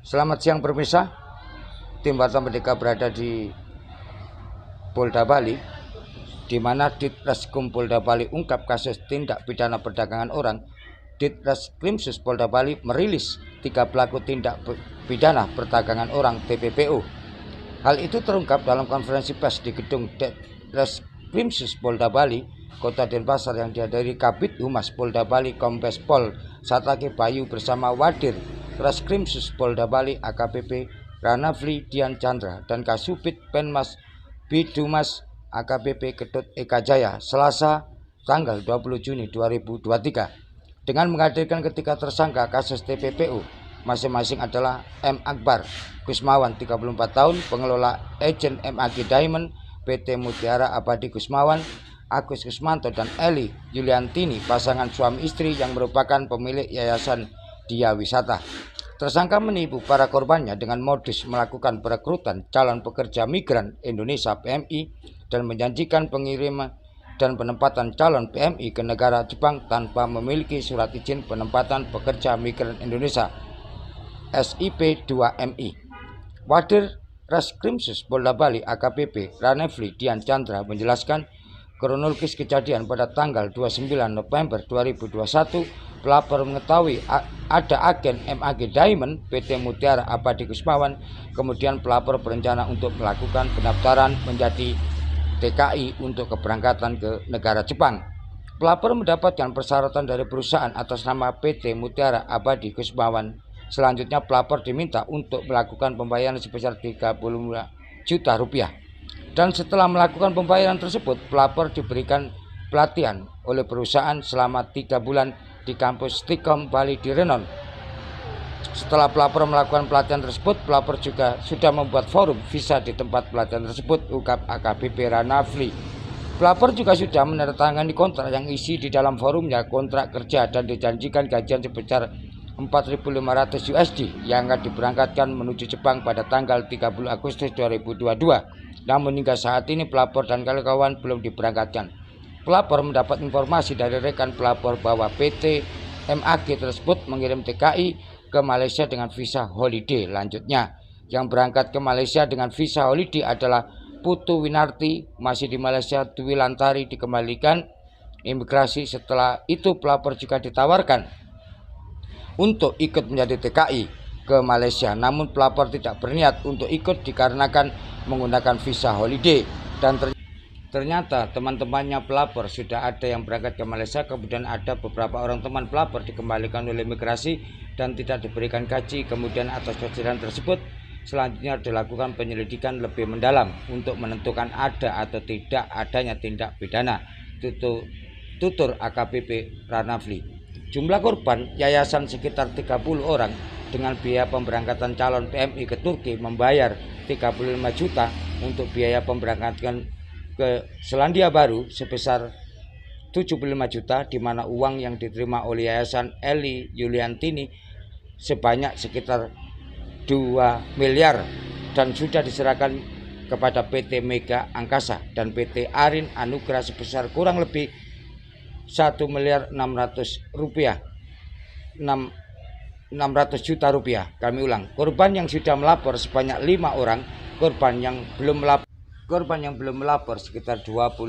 Selamat siang pemirsa. Tim Warta Merdeka berada di Polda Bali, di mana Ditreskrim Polda Bali ungkap kasus tindak pidana perdagangan orang. Ditreskrimsus Polda Bali merilis 3 pelaku tindak pidana perdagangan orang TPPO. Hal itu terungkap dalam konferensi pers di gedung Ditreskrimsus Polda Bali, Kota Denpasar, yang dihadiri Kabid Humas Polda Bali Kombes Pol Satake Bayu bersama Wadir Reskrimsus Polda Bali AKBP Ranafli Dian Chandra dan Kasubit Penmas Bidumas AKBP Ketut Eka Jaya Selasa tanggal 20 Juni 2023 dengan menghadirkan ketiga tersangka kasus TPPO. Masing-masing adalah M. Akbar Kusmawan 34 tahun, pengelola agen MAG Diamond PT Mutiara Abadi Kusmawan, Agus Kusmanto dan Eli Yuliantini, pasangan suami istri yang merupakan pemilik Yayasan Dia Wisata. Tersangka menipu para korbannya dengan modus melakukan perekrutan calon pekerja migran Indonesia PMI dan menjanjikan pengiriman dan penempatan calon PMI ke negara Jepang tanpa memiliki surat izin penempatan pekerja migran Indonesia SIP 2MI. Wadir Reskrimsus Polda Bali AKBP Ranafli Dian Chandra menjelaskan kronologis kejadian. Pada tanggal 29 November 2021, pelapor mengetahui ada agen MAG Diamond PT Mutiara Abadi Kusmawan. Kemudian pelapor berencana untuk melakukan pendaftaran menjadi TKI untuk keberangkatan ke negara Jepang. Pelapor mendapatkan persyaratan dari perusahaan atas nama PT Mutiara Abadi Kusmawan. Selanjutnya pelapor diminta untuk melakukan pembayaran sebesar 35 juta rupiah. Dan setelah melakukan pembayaran tersebut, pelapor diberikan pelatihan oleh perusahaan selama 3 bulan di kampus Stikom Bali di Renon. Setelah pelapor melakukan pelatihan tersebut, pelapor juga sudah membuat forum visa di tempat pelatihan tersebut, ungkap AKBP Ranafli. Pelapor juga sudah menandatangani kontrak yang isi di dalam forumnya kontrak kerja dan dijanjikan gajian sebesar 4.500 USD yang akan diberangkatkan menuju Jepang pada tanggal 30 Agustus 2022. Namun hingga saat ini pelapor dan kawan-kawan belum diberangkatkan. Pelapor mendapat informasi dari rekan pelapor bahwa PT MAG tersebut mengirim TKI ke Malaysia dengan visa holiday. Lanjutnya, yang berangkat ke Malaysia dengan visa holiday adalah Putu Winarti, masih di Malaysia. Dwi Lantari dikembalikan imigrasi. Setelah itu pelapor juga ditawarkan untuk ikut menjadi TKI ke Malaysia, namun pelapor tidak berniat untuk ikut dikarenakan menggunakan visa holiday. Dan ternyata teman-temannya pelapor sudah ada yang berangkat ke Malaysia, kemudian ada beberapa orang teman pelapor dikembalikan oleh imigrasi dan tidak diberikan gaji. Kemudian atas kejadian tersebut selanjutnya dilakukan penyelidikan lebih mendalam untuk menentukan ada atau tidak adanya tindak pidana, tutur AKBP Ranafli. Jumlah korban yayasan sekitar 30 orang. Dengan biaya pemberangkatan calon PMI ke Turki membayar 35 juta untuk biaya pemberangkatan ke Selandia Baru sebesar 75 juta, di mana uang yang diterima oleh Yayasan Eli Yuliantini sebanyak sekitar 2 miliar dan sudah diserahkan kepada PT Mega Angkasa dan PT Arin Anugrah sebesar kurang lebih 1.600.000.000 rupiah. 600 juta rupiah. Kami ulang, korban yang sudah melapor sebanyak 5 orang, korban yang belum melapor sekitar 25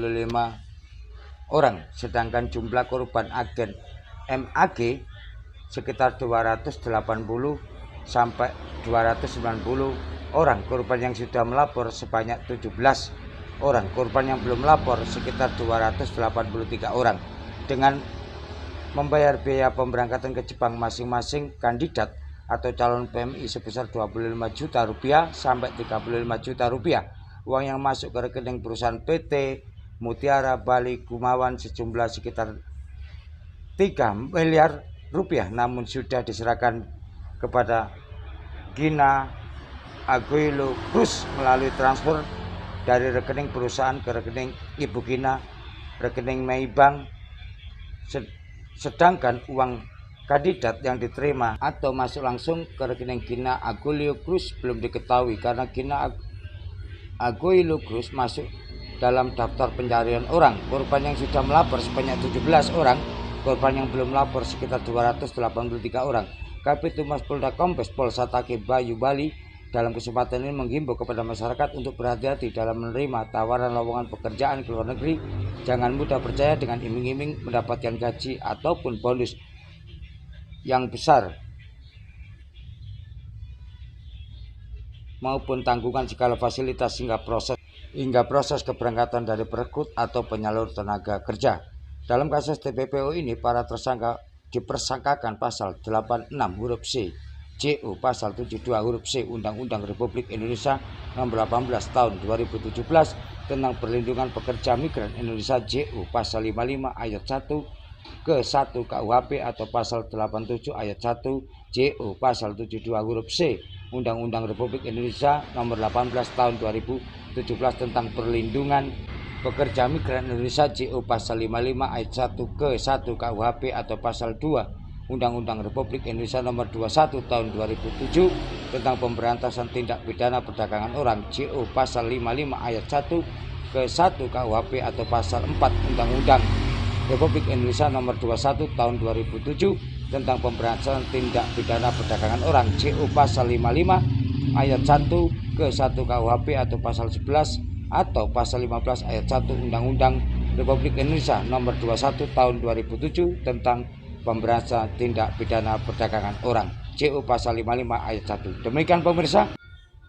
orang, sedangkan jumlah korban agen MAG sekitar 280 sampai 290 orang. Korban yang sudah melapor sebanyak 17 orang, korban yang belum melapor sekitar 283 orang. Dengan membayar biaya pemberangkatan ke Jepang masing-masing kandidat atau calon PMI sebesar 25 juta rupiah sampai 35 juta rupiah. Uang yang masuk ke rekening perusahaan PT Mutiara Bali Kumawan sejumlah sekitar 3 miliar rupiah, namun sudah diserahkan kepada Gina Aguilo Cruz melalui transfer dari rekening perusahaan ke rekening Ibu Gina, rekening Maybank. Sedangkan uang kandidat yang diterima atau masuk langsung ke rekening Gina Aguilo Cruz belum diketahui karena Gina Aguilo Cruz masuk dalam daftar pencarian orang. Korban yang sudah melapor sebanyak 17 orang, korban yang belum melapor sekitar 283 orang. Kapitumas Polda Kombes Pol Satake Bayu Bali dalam kesempatan ini menghimbau kepada masyarakat untuk berhati-hati dalam menerima tawaran lowongan pekerjaan ke luar negeri. Jangan mudah percaya dengan iming-iming mendapatkan gaji ataupun bonus yang besar maupun tanggungan segala fasilitas hingga proses keberangkatan dari perekrut atau penyalur tenaga kerja. Dalam kasus TPPO ini, para tersangka dipersangkakan pasal 86 huruf C, JU pasal 72 huruf C Undang-Undang Republik Indonesia Nomor 18 Tahun 2017 tentang perlindungan pekerja migran Indonesia, JU pasal 55 ayat 1 ke 1 KUHP atau pasal 87 ayat 1 JU pasal 72 huruf C Undang-Undang Republik Indonesia Nomor 18 Tahun 2017 tentang perlindungan pekerja migran Indonesia, JU pasal 55 ayat 1 ke 1 KUHP atau pasal 2 Undang-Undang Republik Indonesia Nomor 21 Tahun 2007 tentang pemberantasan tindak pidana perdagangan orang, JU pasal 55 ayat 1 ke 1 KUHP atau pasal 4 Undang-Undang Republik Indonesia Nomor 21 Tahun 2007 tentang pemberantasan tindak pidana perdagangan orang, JU pasal 55 ayat 1 ke 1 KUHP atau pasal 11 atau pasal 15 ayat 1 Undang-Undang Republik Indonesia Nomor 21 Tahun 2007 tentang pemberantasan tindak pidana perdagangan orang, JU pasal 55 ayat 1. Demikian pemirsa,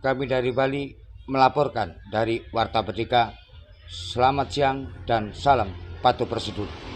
kami dari Bali melaporkan dari Warta Merdeka. Selamat siang dan salam patuh prosedur.